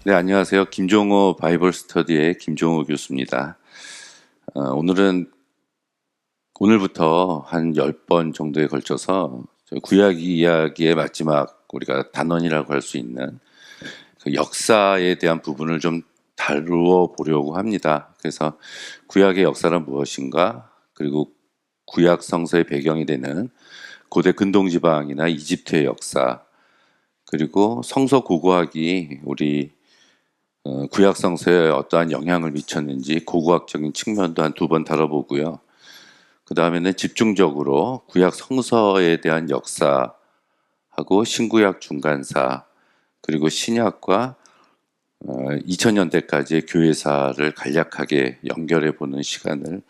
네, 안녕하세요. 김종호 바이블 스터디의 김종호 교수입니다. 오늘부터 한 10번 정도에 걸쳐서 구약 이야기의 마지막 우리가 단원이라고 할 수 있는 그 역사에 대한 부분을 좀 다루어 보려고 합니다. 그래서 구약의 역사란 무엇인가, 그리고 구약 성서의 배경이 되는 고대 근동지방이나 이집트의 역사, 그리고 성서 고고학이 우리 구약 성서에 어떠한 영향을 미쳤는지 고고학적인 측면도 한 두 번 다뤄보고요. 그 다음에는 집중적으로 구약 성서에 대한 역사하고 신구약 중간사, 그리고 신약과 2000년대까지의 교회사를 간략하게 연결해 보는 시간을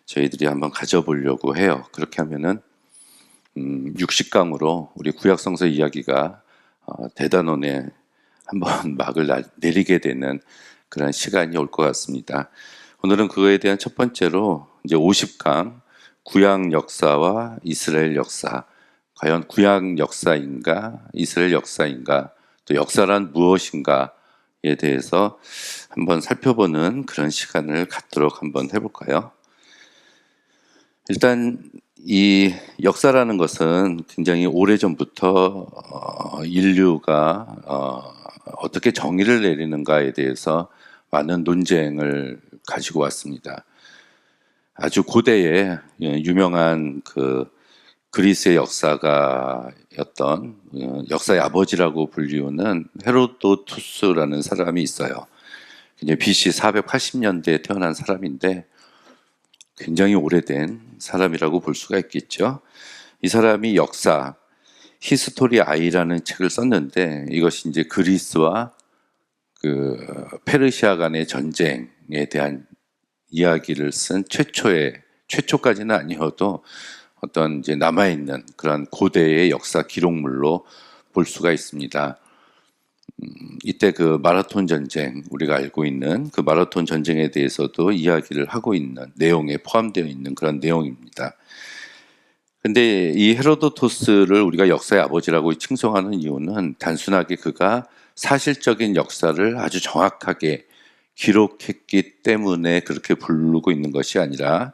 저희들이 한번 가져보려고 해요. 그렇게 하면은 60강으로 우리 구약 성서 이야기가 대단원에 한번 막을 내리게 되는 그런 시간이 올 것 같습니다. 오늘은 그거에 대한 첫 번째로 이제 50강 구약 역사와 이스라엘 역사, 과연 구약 역사인가 이스라엘 역사인가, 또 역사란 무엇인가에 대해서 한번 살펴보는 그런 시간을 갖도록 한번 해볼까요? 일단 이 역사라는 것은 굉장히 오래전부터 인류가 어떻게 정의를 내리는가에 대해서 많은 논쟁을 가지고 왔습니다. 아주 고대에 유명한 그 그리스의 역사가였던 역사의 아버지라고 불리우는 헤로도투스라는 사람이 있어요. BC 480년대에 태어난 사람인데 굉장히 오래된 사람이라고 볼 수가 있겠죠. 이 사람이 역사, 히스토리 아이라는 책을 썼는데, 이것이 이제 그리스와 그 페르시아 간의 전쟁에 대한 이야기를 쓴 최초까지는 아니어도 어떤 이제 남아있는 그런 고대의 역사 기록물로 볼 수가 있습니다. 이때 그 마라톤 전쟁, 우리가 알고 있는 그 마라톤 전쟁에 대해서도 이야기를 하고 있는 내용에 포함되어 있는 그런 내용입니다. 근데 이 헤로도토스를 우리가 역사의 아버지라고 칭송하는 이유는 단순하게 그가 사실적인 역사를 아주 정확하게 기록했기 때문에 그렇게 부르고 있는 것이 아니라,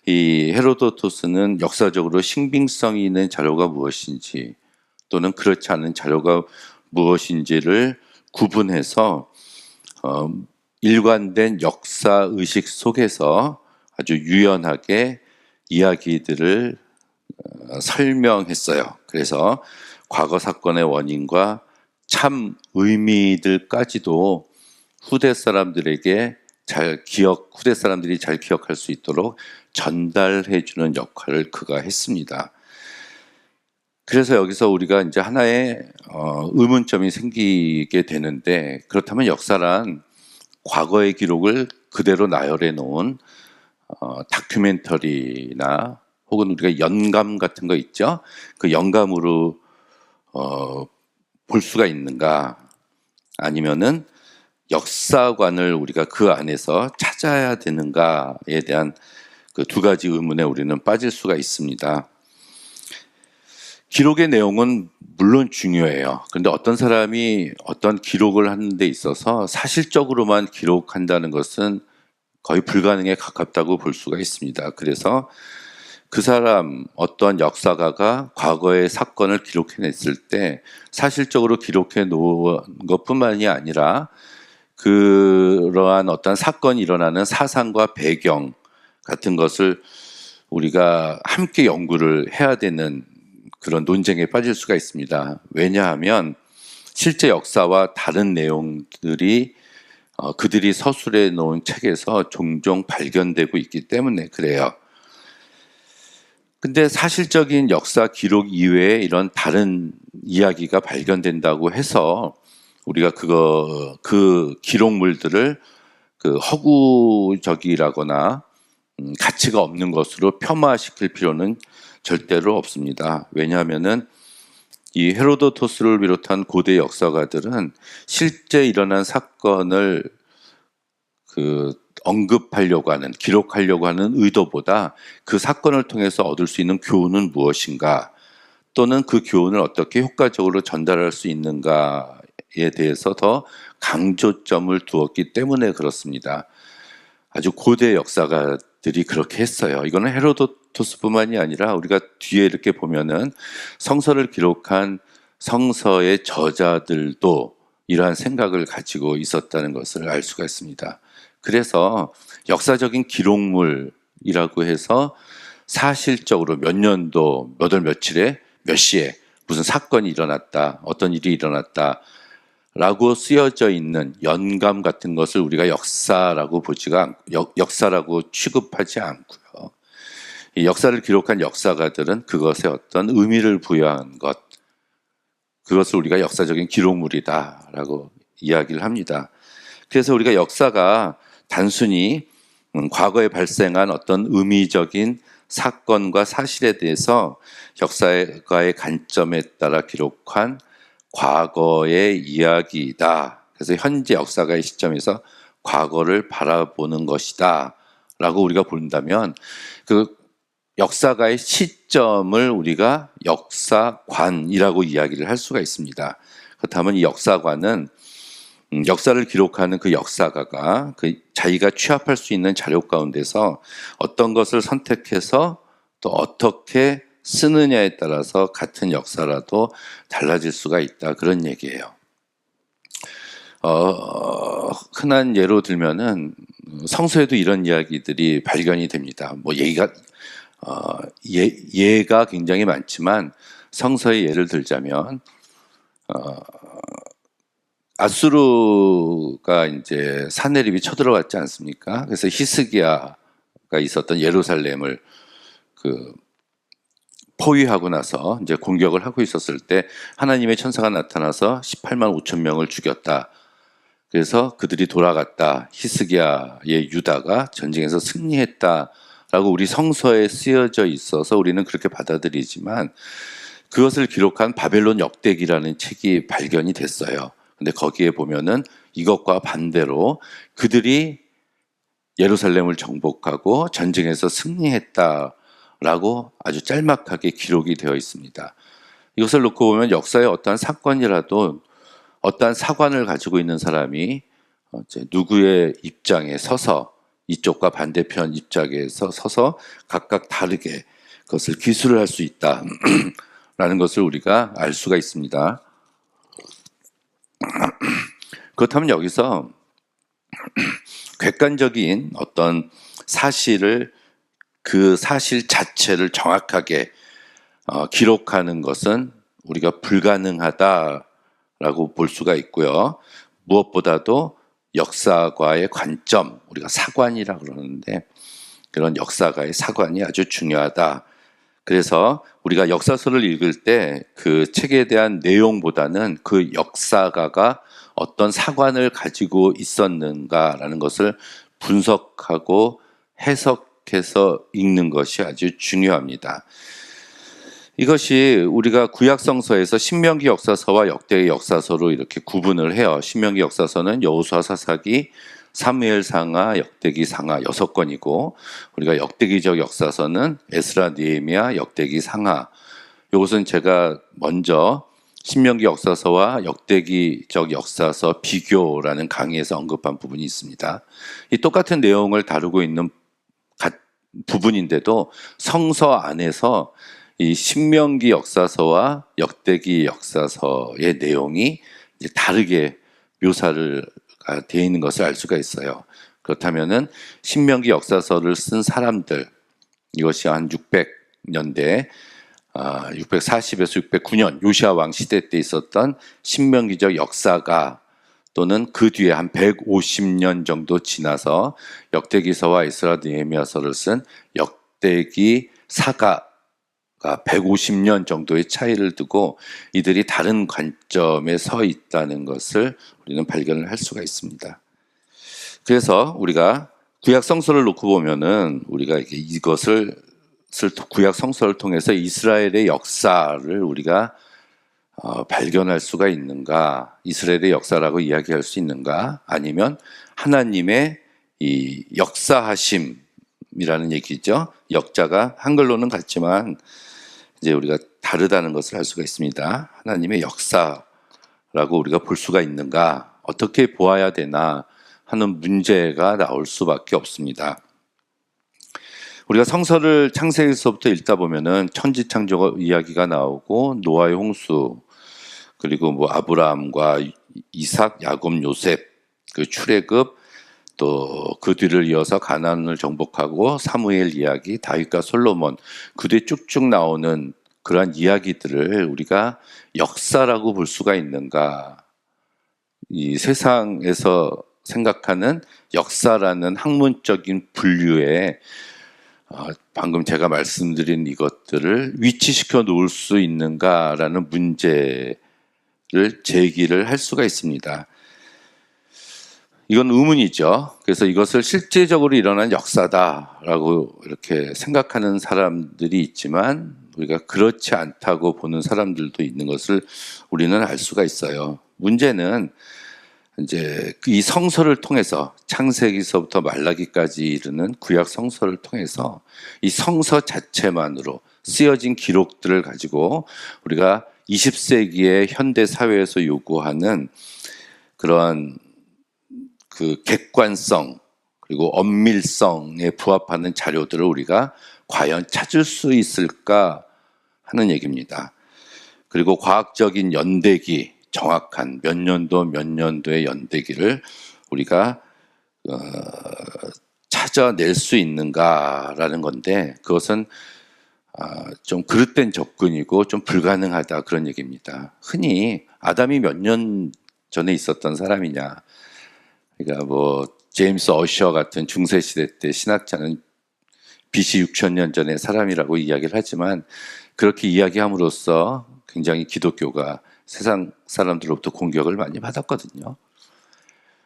이 헤로도토스는 역사적으로 신빙성이 있는 자료가 무엇인지 또는 그렇지 않은 자료가 무엇인지를 구분해서 일관된 역사 의식 속에서 아주 유연하게 이야기들을 설명했어요. 그래서 과거 사건의 원인과 참 의미들까지도 후대 사람들이 잘 기억할 수 있도록 전달해주는 역할을 그가 했습니다. 그래서 여기서 우리가 이제 하나의 의문점이 생기게 되는데, 그렇다면 역사란 과거의 기록을 그대로 나열해 놓은 다큐멘터리나 혹은 우리가 연감 같은 거 있죠? 그 연감으로 볼 수가 있는가? 아니면은 역사관을 우리가 그 안에서 찾아야 되는가에 대한 그 두 가지 의문에 우리는 빠질 수가 있습니다. 기록의 내용은 물론 중요해요. 그런데 어떤 사람이 어떤 기록을 하는 데 있어서 사실적으로만 기록한다는 것은 거의 불가능에 가깝다고 볼 수가 있습니다. 그래서 그 사람, 어떤 역사가가 과거의 사건을 기록해냈을 때 사실적으로 기록해 놓은 것뿐만이 아니라 그러한 어떤 사건이 일어나는 사상과 배경 같은 것을 우리가 함께 연구를 해야 되는 그런 논쟁에 빠질 수가 있습니다. 왜냐하면 실제 역사와 다른 내용들이 그들이 서술해 놓은 책에서 종종 발견되고 있기 때문에 그래요. 근데 사실적인 역사 기록 이외에 이런 다른 이야기가 발견된다고 해서 우리가 그 기록물들을 그 허구적이라거나 가치가 없는 것으로 폄하시킬 필요는 절대로 없습니다. 왜냐하면은 이 헤로도토스를 비롯한 고대 역사가들은 실제 일어난 사건을 언급하려고 하는, 기록하려고 하는 의도보다 그 사건을 통해서 얻을 수 있는 교훈은 무엇인가, 또는 그 교훈을 어떻게 효과적으로 전달할 수 있는가에 대해서 더 강조점을 두었기 때문에 그렇습니다. 아주 고대 역사가들이 그렇게 했어요. 이거는 헤로도토스뿐만이 아니라 우리가 뒤에 이렇게 보면은 성서를 기록한 성서의 저자들도 이러한 생각을 가지고 있었다는 것을 알 수가 있습니다. 그래서 역사적인 기록물이라고 해서 사실적으로 몇 년도 몇 월 며칠에 몇 시에 무슨 사건이 일어났다, 어떤 일이 일어났다 라고 쓰여져 있는 연감 같은 것을 우리가 역사라고 보지가 역사라고 취급하지 않고요. 이 역사를 기록한 역사가들은 그것에 어떤 의미를 부여한 것, 그것을 우리가 역사적인 기록물이다라고 이야기를 합니다. 그래서 우리가 역사가 단순히 과거에 발생한 어떤 의미적인 사건과 사실에 대해서 역사가의 관점에 따라 기록한 과거의 이야기이다. 그래서 현재 역사가의 시점에서 과거를 바라보는 것이다 라고 우리가 본다면 그 역사가의 시점을 우리가 역사관이라고 이야기를 할 수가 있습니다. 그렇다면 이 역사관은 역사를 기록하는 그 역사가가 그 자기가 취합할 수 있는 자료 가운데서 어떤 것을 선택해서 또 어떻게 쓰느냐에 따라서 같은 역사라도 달라질 수가 있다. 그런 얘기예요. 흔한 예로 들면은 성서에도 이런 이야기들이 발견이 됩니다. 뭐 예가 굉장히 많지만 성서의 예를 들자면 아수르가 이제 사내립이 쳐들어왔지 않습니까? 그래서 히스기야가 있었던 예루살렘을 포위하고 나서 이제 공격을 하고 있었을 때 하나님의 천사가 나타나서 18만 5천 명을 죽였다. 그래서 그들이 돌아갔다. 히스기야의 유다가 전쟁에서 승리했다라고 우리 성서에 쓰여져 있어서 우리는 그렇게 받아들이지만 그것을 기록한 바벨론 역대기라는 책이 발견이 됐어요. 근데 거기에 보면은 이것과 반대로 그들이 예루살렘을 정복하고 전쟁에서 승리했다라고 아주 짤막하게 기록이 되어 있습니다. 이것을 놓고 보면 역사의 어떠한 사건이라도 어떠한 사관을 가지고 있는 사람이 누구의 입장에 서서 이쪽과 반대편 입장에서 서서 각각 다르게 그것을 기술을 할 수 있다라는 것을 우리가 알 수가 있습니다. 그렇다면 여기서 객관적인 어떤 사실을 그 사실 자체를 정확하게 기록하는 것은 우리가 불가능하다라고 볼 수가 있고요. 무엇보다도 역사과의 관점, 우리가 사관이라고 그러는데 그런 역사가의 사관이 아주 중요하다. 그래서 우리가 역사서를 읽을 때 그 책에 대한 내용보다는 그 역사가가 어떤 사관을 가지고 있었는가라는 것을 분석하고 해석해서 읽는 것이 아주 중요합니다. 이것이 우리가 구약성서에서 신명기 역사서와 역대기 역사서로 이렇게 구분을 해요. 신명기 역사서는 여호수아, 사사기, 사무엘상하, 역대기상하 6권이고 우리가 역대기적 역사서는 에스라, 느헤미야, 역대기상하. 이것은 제가 먼저 신명기 역사서와 역대기적 역사서 비교라는 강의에서 언급한 부분이 있습니다. 이 똑같은 내용을 다루고 있는 부분인데도 성서 안에서 이 신명기 역사서와 역대기 역사서의 내용이 이제 다르게 묘사를 되어 있는 것을 알 수가 있어요. 그렇다면은 신명기 역사서를 쓴 사람들, 이것이 한 600년대 640에서 609년 요시아 왕 시대 때 있었던 신명기적 역사가 또는 그 뒤에 한 150년 정도 지나서 역대기서와 에스라, 느헤미야서를 쓴 역대기 사가가 150년 정도의 차이를 두고 이들이 다른 관점에 서 있다는 것을 우리는 발견을 할 수가 있습니다. 그래서 우리가 구약 성서를 놓고 보면은 우리가 이것을 구약 성서를 통해서 이스라엘의 역사를 우리가 발견할 수가 있는가? 이스라엘의 역사라고 이야기할 수 있는가? 아니면 하나님의 이 역사하심이라는 얘기죠. 역자가 한글로는 같지만 이제 우리가 다르다는 것을 알 수가 있습니다. 하나님의 역사, 우리가 볼 수가 있는가, 어떻게 보아야 되나 하는 문제가 나올 수밖에 없습니다. 우리가 성서를 창세기서부터 읽다 보면은 천지창조 이야기가 나오고 노아의 홍수, 그리고 뭐 아브라함과 이삭, 야곱, 요셉, 그 출애굽, 또 그 뒤를 이어서 가나안을 정복하고 사무엘 이야기, 다윗과 솔로몬, 그 뒤에 쭉쭉 나오는 그러한 이야기들을 우리가 역사라고 볼 수가 있는가? 이 세상에서 생각하는 역사라는 학문적인 분류에 방금 제가 말씀드린 이것들을 위치시켜 놓을 수 있는가라는 문제를 제기를 할 수가 있습니다. 이건 의문이죠. 그래서 이것을 실제적으로 일어난 역사다라고 이렇게 생각하는 사람들이 있지만 우리가 그렇지 않다고 보는 사람들도 있는 것을 우리는 알 수가 있어요. 문제는 이제 이 성서를 통해서 창세기서부터 말라기까지 이르는 구약 성서를 통해서 이 성서 자체만으로 쓰여진 기록들을 가지고 우리가 20세기의 현대 사회에서 요구하는 그러한 그 객관성 그리고 엄밀성에 부합하는 자료들을 우리가 과연 찾을 수 있을까 하는 얘기입니다. 그리고 과학적인 연대기, 정확한 몇 년도 몇 년도의 연대기를 우리가 찾아낼 수 있는가라는 건데 그것은 좀 그릇된 접근이고 좀 불가능하다 그런 얘기입니다. 흔히 아담이 몇 년 전에 있었던 사람이냐, 그러니까 뭐 제임스 어셔 같은 중세 시대 때 신학자는 BC 6,000년 전의 사람이라고 이야기를 하지만 그렇게 이야기함으로써 굉장히 기독교가 세상 사람들로부터 공격을 많이 받았거든요.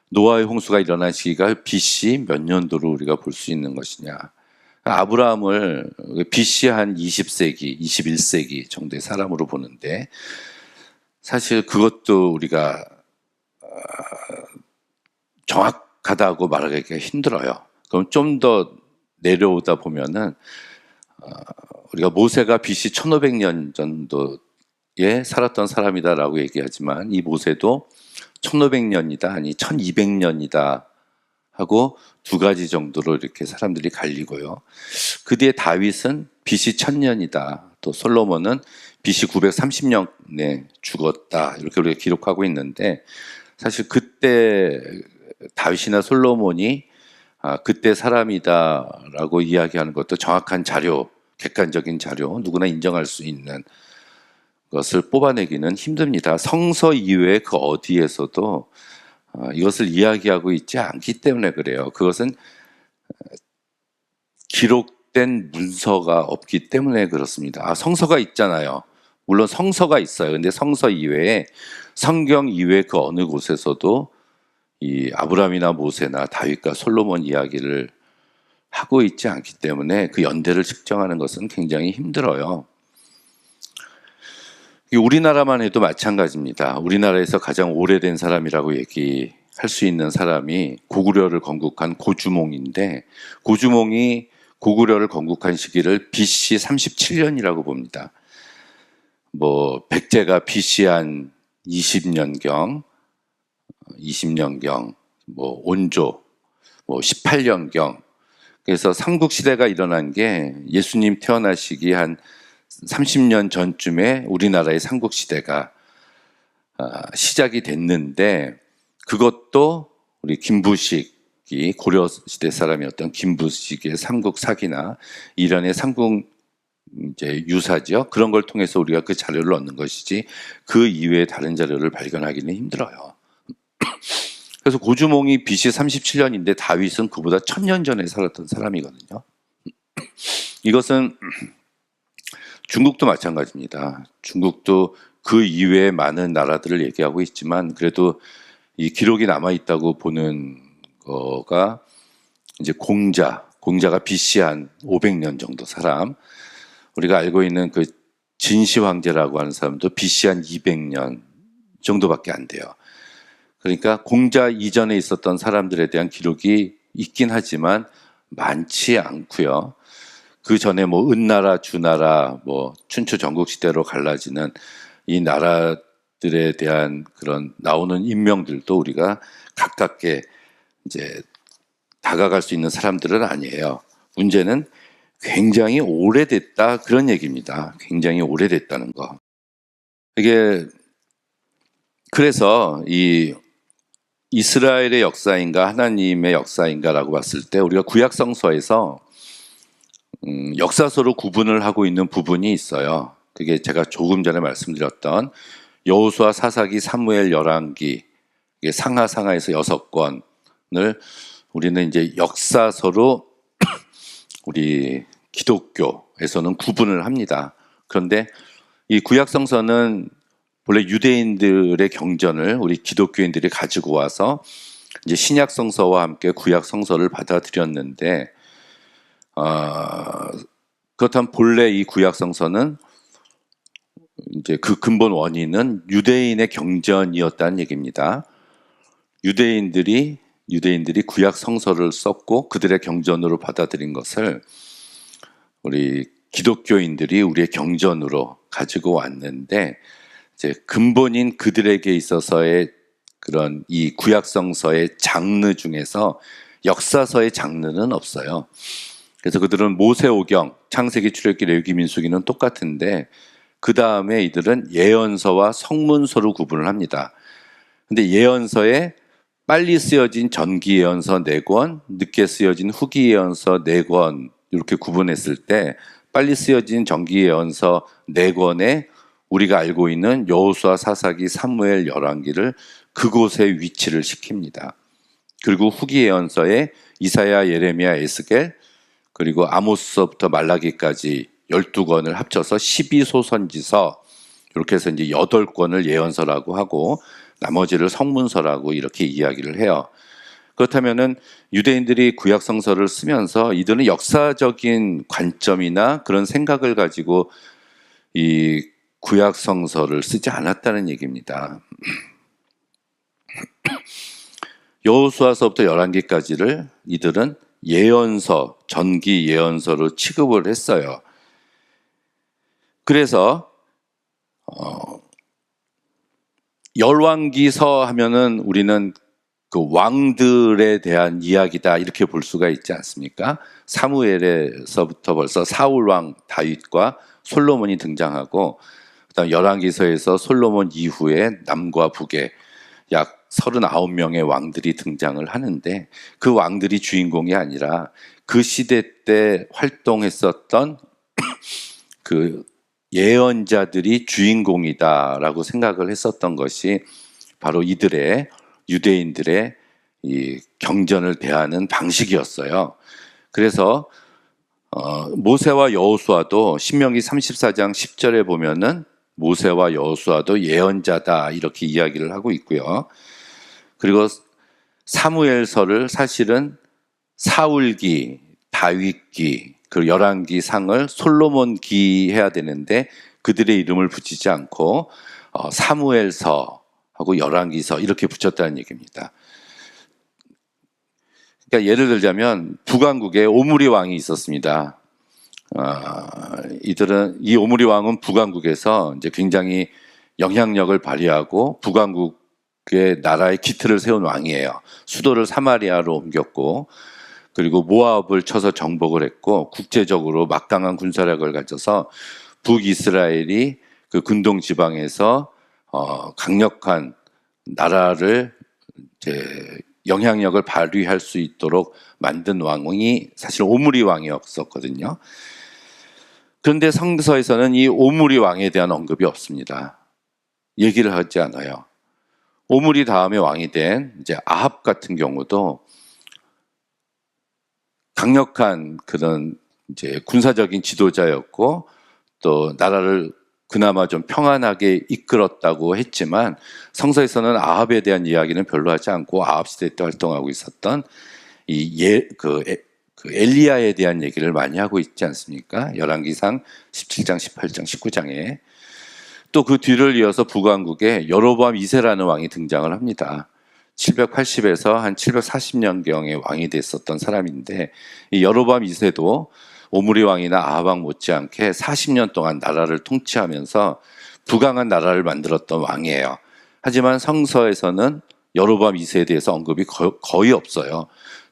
노아의 홍수가 일어난 시기가 BC 몇 년도로 우리가 볼 수 있는 것이냐. 아브라함을 BC 한 20세기, 21세기 정도의 사람으로 보는데 사실 그것도 우리가 정확하다고 말하기가 힘들어요. 그럼 좀 더 내려오다 보면은 우리가 모세가 BC 1500년 정도에 살았던 사람이다라고 얘기하지만 이 모세도 1500년이다 아니 1200년이다 하고 두 가지 정도로 이렇게 사람들이 갈리고요. 그 뒤에 다윗은 BC 1000년이다. 또 솔로몬은 BC 930년에 죽었다. 이렇게 우리가 기록하고 있는데 사실 그때 다윗이나 솔로몬이 그때 사람이다라고 이야기하는 것도 정확한 자료, 객관적인 자료, 누구나 인정할 수 있는 것을 뽑아내기는 힘듭니다. 성서 이외에 그 어디에서도 이것을 이야기하고 있지 않기 때문에 그래요. 그것은 기록된 문서가 없기 때문에 그렇습니다. 성서가 있잖아요. 물론 성서가 있어요. 근데 성서 이외에 성경 이외 그 어느 곳에서도 이 아브라함이나 모세나 다윗과 솔로몬 이야기를 하고 있지 않기 때문에 그 연대를 측정하는 것은 굉장히 힘들어요. 우리나라만 해도 마찬가지입니다. 우리나라에서 가장 오래된 사람이라고 얘기할 수 있는 사람이 고구려를 건국한 고주몽인데 고주몽이 고구려를 건국한 시기를 BC 37년이라고 봅니다. 뭐 백제가 BC 한 20년경, 뭐 온조, 뭐 18년경. 그래서 삼국시대가 일어난 게 예수님 태어나시기 한 30년 전쯤에 우리나라의 삼국시대가 시작이 됐는데 그것도 우리 김부식이 고려시대 사람이었던 김부식의 삼국사기나 이란의 삼국 이제 유사죠. 그런 걸 통해서 우리가 그 자료를 얻는 것이지 그 이외에 다른 자료를 발견하기는 힘들어요. 그래서 고주몽이 BC 37년인데 다윗은 그보다 1000년 전에 살았던 사람이거든요. 이것은 중국도 마찬가지입니다. 중국도 그 이외에 많은 나라들을 얘기하고 있지만 그래도 이 기록이 남아있다고 보는 거가 이제 공자가 BC 한 500년 정도 사람, 우리가 알고 있는 그 진시 황제라고 하는 사람도 BC 한 200년 정도밖에 안 돼요. 그러니까 공자 이전에 있었던 사람들에 대한 기록이 있긴 하지만 많지 않고요. 그 전에 뭐 은나라, 주나라, 뭐 춘추 전국 시대로 갈라지는 이 나라들의 들에 대한 그런 나오는 인명들도 우리가 가깝게 이제 다가갈 수 있는 사람들은 아니에요. 문제는 굉장히 오래됐다 그런 얘기입니다. 굉장히 오래됐다는 거. 이게 그래서 이 이스라엘의 역사인가 하나님의 역사인가라고 봤을 때 우리가 구약 성서에서 역사서로 구분을 하고 있는 부분이 있어요. 그게 제가 조금 전에 말씀드렸던 여호수아, 사사기, 사무엘, 열왕기, 상하상하에서 6권을 우리는 이제 역사서로 우리 기독교에서는 구분을 합니다. 그런데 이 구약 성서는 본래 유대인들의 경전을 우리 기독교인들이 가지고 와서 이제 신약 성서와 함께 구약 성서를 받아들였는데, 그렇다면 본래 이 구약 성서는 이제 그 근본 원인은 유대인의 경전이었다는 얘기입니다. 유대인들이 구약 성서를 썼고 그들의 경전으로 받아들인 것을 우리 기독교인들이 우리의 경전으로 가지고 왔는데, 이제 근본인 그들에게 있어서의 그런 이 구약 성서의 장르 중에서 역사서의 장르는 없어요. 그래서 그들은 모세오경, 창세기, 출애굽기, 레위기, 민수기는 똑같은데 그 다음에 이들은 예언서와 성문서로 구분을 합니다. 근데 예언서에 빨리 쓰여진 전기 예언서 4권, 늦게 쓰여진 후기 예언서 4권 이렇게 구분했을 때 빨리 쓰여진 전기 예언서 4권에 우리가 알고 있는 여호수아, 사사기, 사무엘, 열왕기를 그곳에 위치를 시킵니다. 그리고 후기 예언서에 이사야, 예레미야, 에스겔, 그리고 아모스서부터 말라기까지 12권을 합쳐서 12소선지서, 이렇게 해서 이제 8권을 예언서라고 하고 나머지를 성문서라고 이렇게 이야기를 해요. 그렇다면은 유대인들이 구약 성서를 쓰면서 이들은 역사적인 관점이나 그런 생각을 가지고 이 구약 성서를 쓰지 않았다는 얘기입니다. 여호수아서부터 열왕기까지를 이들은 예언서, 전기 예언서로 취급을 했어요. 그래서 열왕기서 하면은 우리는 그 왕들에 대한 이야기다 이렇게 볼 수가 있지 않습니까? 사무엘에서부터 벌써 사울 왕 다윗과 솔로몬이 등장하고, 그다음 열왕기서에서 솔로몬 이후에 남과 북에 약 39명의 왕들이 등장을 하는데, 그 왕들이 주인공이 아니라 그 시대 때 활동했었던 그 예언자들이 주인공이다라고 생각을 했었던 것이 바로 이들의, 유대인들의 이 경전을 대하는 방식이었어요. 그래서 모세와 여호수아도 신명기 34장 10절에 보면은 모세와 여호수아도 예언자다 이렇게 이야기를 하고 있고요. 그리고 사무엘서를 사실은 사울기, 다윗기, 그리고 열왕기 상을 솔로몬기 해야 되는데 그들의 이름을 붙이지 않고 사무엘서하고 열왕기서 이렇게 붙였다는 얘기입니다. 그러니까 예를 들자면 북왕국에 오므리 왕이 있었습니다. 이 오므리 왕은 북왕국에서 이제 굉장히 영향력을 발휘하고 북왕국의 나라의 기틀을 세운 왕이에요. 수도를 사마리아로 옮겼고, 그리고 모압을 쳐서 정복을 했고, 국제적으로 막강한 군사력을 가져서 북이스라엘이 그 근동 지방에서 강력한 나라를 이제 영향력을 발휘할 수 있도록 만든 왕이 사실 오므리 왕이었었거든요. 그런데 성서에서는 이 오므리 왕에 대한 언급이 없습니다. 얘기를 하지 않아요. 오므리 다음에 왕이 된 이제 아합 같은 경우도 강력한 그런 이제 군사적인 지도자였고, 또 나라를 그나마 좀 평안하게 이끌었다고 했지만 성서에서는 아합에 대한 이야기는 별로 하지 않고 아합 시대 때 활동하고 있었던 그 엘리야에 대한 얘기를 많이 하고 있지 않습니까? 열왕기상 17장, 18장, 19장에. 또 그 뒤를 이어서 북왕국에 여로보암 2세라는 왕이 등장을 합니다. 780에서 한 740년경에 왕이 됐었던 사람인데, 이 여로보암 2세도 오므리 왕이나 아합 왕 못지않게 40년 동안 나라를 통치하면서 부강한 나라를 만들었던 왕이에요. 하지만 성서에서는 여로보암 2세에 대해서 언급이 거의 없어요.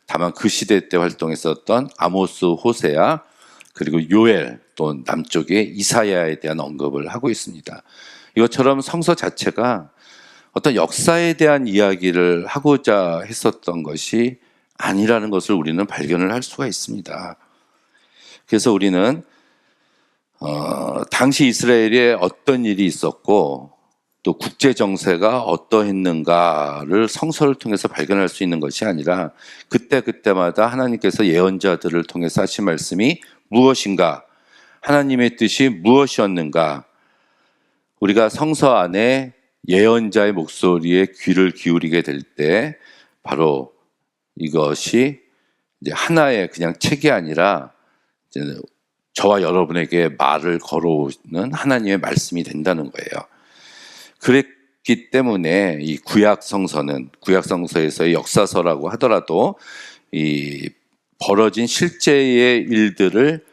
다만 그 시대 때 활동했었던 아모스, 호세아, 그리고 요엘, 또 남쪽의 이사야에 대한 언급을 하고 있습니다. 이것처럼 성서 자체가 어떤 역사에 대한 이야기를 하고자 했었던 것이 아니라는 것을 우리는 발견을 할 수가 있습니다. 그래서 우리는 당시 이스라엘에 어떤 일이 있었고 또 국제 정세가 어떠했는가를 성서를 통해서 발견할 수 있는 것이 아니라 그때마다 하나님께서 예언자들을 통해서 하신 말씀이 무엇인가, 하나님의 뜻이 무엇이었는가, 우리가 성서 안에 예언자의 목소리에 귀를 기울이게 될 때 바로 이것이 이제 하나의 그냥 책이 아니라 이제 저와 여러분에게 말을 걸어오는 하나님의 말씀이 된다는 거예요. 그랬기 때문에 이 구약 성서에서의 역사서라고 하더라도 이 벌어진 실제의 일들을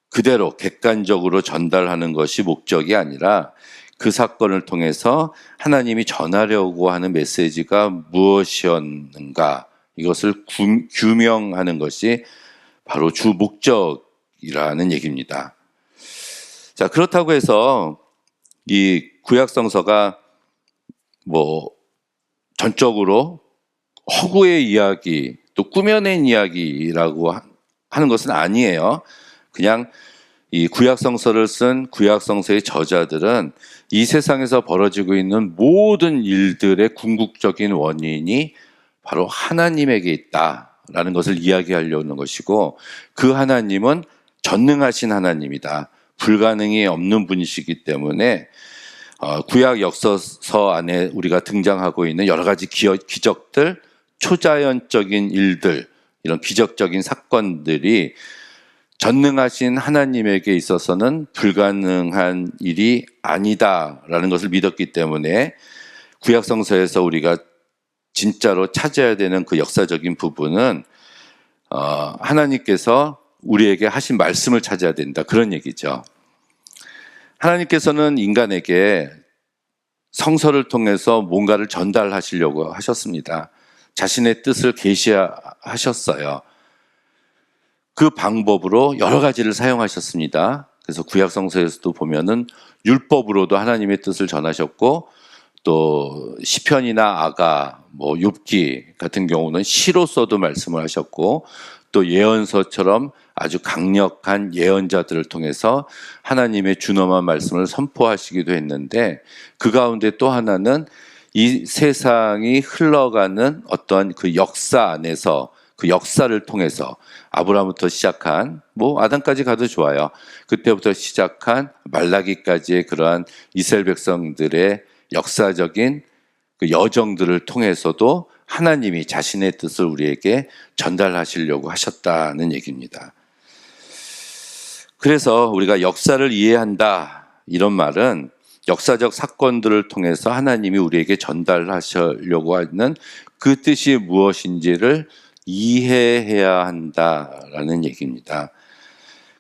그대로 객관적으로 전달하는 것이 목적이 아니라 그 사건을 통해서 하나님이 전하려고 하는 메시지가 무엇이었는가, 이것을 규명하는 것이 바로 주 목적이라는 얘기입니다. 자, 그렇다고 해서 이 구약 성서가 뭐 전적으로 허구의 이야기, 또 꾸며낸 이야기라고 하는 것은 아니에요. 그냥 이 구약 성서를 쓴 구약 성서의 저자들은 이 세상에서 벌어지고 있는 모든 일들의 궁극적인 원인이 바로 하나님에게 있다라는 것을 이야기하려는 것이고, 그 하나님은 전능하신 하나님이다. 불가능이 없는 분이시기 때문에 구약 역사서 안에 우리가 등장하고 있는 여러 가지 기적들, 초자연적인 일들, 이런 기적적인 사건들이 전능하신 하나님에게 있어서는 불가능한 일이 아니다라는 것을 믿었기 때문에 구약 성서에서 우리가 진짜로 찾아야 되는 그 역사적인 부분은 하나님께서 우리에게 하신 말씀을 찾아야 된다, 그런 얘기죠. 하나님께서는 인간에게 성서를 통해서 뭔가를 전달하시려고 하셨습니다. 자신의 뜻을 계시하셨어요. 그 방법으로 여러 가지를 사용하셨습니다. 그래서 구약 성서에서도 보면은 율법으로도 하나님의 뜻을 전하셨고, 또 시편이나 아가, 뭐 욥기 같은 경우는 시로서도 말씀을 하셨고, 또 예언서처럼 아주 강력한 예언자들을 통해서 하나님의 준엄한 말씀을 선포하시기도 했는데, 그 가운데 또 하나는 이 세상이 흘러가는 어떤 그 역사 안에서, 그 역사를 통해서 아브라함부터 시작한, 뭐 아담까지 가도 좋아요. 그때부터 시작한 말라기까지의 그러한 이스라엘 백성들의 역사적인 그 여정들을 통해서도 하나님이 자신의 뜻을 우리에게 전달하시려고 하셨다는 얘기입니다. 그래서 우리가 역사를 이해한다, 이런 말은 역사적 사건들을 통해서 하나님이 우리에게 전달하시려고 하는 그 뜻이 무엇인지를 이해해야 한다라는 얘기입니다.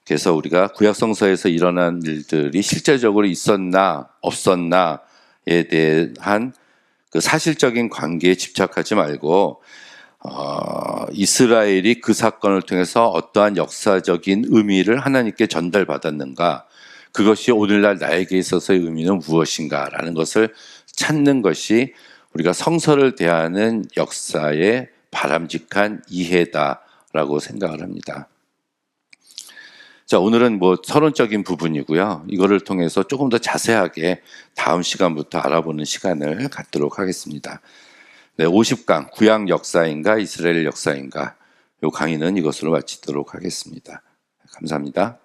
그래서 우리가 구약 성서에서 일어난 일들이 실제적으로 있었나 없었나에 대한 그 사실적인 관계에 집착하지 말고 이스라엘이 그 사건을 통해서 어떠한 역사적인 의미를 하나님께 전달받았는가, 그것이 오늘날 나에게 있어서의 의미는 무엇인가라는 것을 찾는 것이 우리가 성서를 대하는 역사의 바람직한 이해다라고 생각을 합니다. 자, 오늘은 뭐 서론적인 부분이고요. 이거를 통해서 조금 더 자세하게 다음 시간부터 알아보는 시간을 갖도록 하겠습니다. 네, 50강 구약 역사인가 이스라엘 역사인가, 이 강의는 이것으로 마치도록 하겠습니다. 감사합니다.